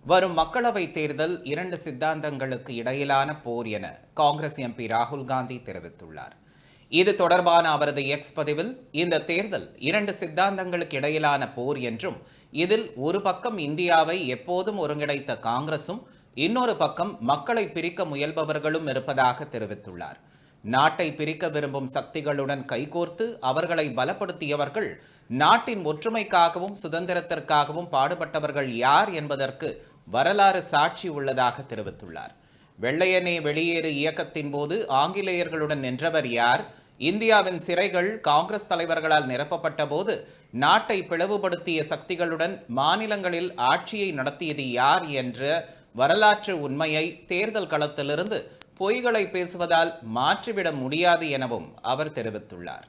வரும் மக்களவைத் தேர்தல் இரண்டு சித்தாந்தங்களுக்கு இடையிலான போர் என காங்கிரஸ் எம்பி ராகுல் காந்தி தெரிவித்துள்ளார். இது தொடர்பான அவரது எக்ஸ் பதிவில், இந்த தேர்தல் இரண்டு சித்தாந்தங்களுக்கு இடையிலான போர் என்றும், இதில் ஒரு பக்கம் இந்தியாவை எப்போதும் ஒருங்கிணைத்த காங்கிரசும், இன்னொரு பக்கம் மக்களை பிரிக்க முயல்பவர்களும் இருப்பதாக தெரிவித்துள்ளார். நாட்டை பிரிக்க விரும்பும் சக்திகளுடன் கைகோர்த்து அவர்களை பலப்படுத்தியவர்கள், நாட்டின் ஒற்றுமைக்காகவும் சுதந்திரத்திற்காகவும் பாடுபட்டவர்கள் யார் என்பதற்கு வரலாறு சாட்சி உள்ளதாக தெரிவித்துள்ளார். வெள்ளையனே வெளியேறு இயக்கத்தின் போது ஆங்கிலேயர்களுடன் நின்றவர் யார்? இந்தியாவின் சிறைகள் காங்கிரஸ் தலைவர்களால் நிரப்பப்பட்ட போது நாட்டை பிளவுபடுத்திய சக்திகளுடன் மாநிலங்களில் ஆட்சியை நடத்தியது யார் என்ற வரலாற்று உண்மையை தேர்தல் களத்திலிருந்து பொய்களை பேசுவதால் மாற்றிவிட முடியாது எனவும் அவர் தெரிவித்துள்ளார்.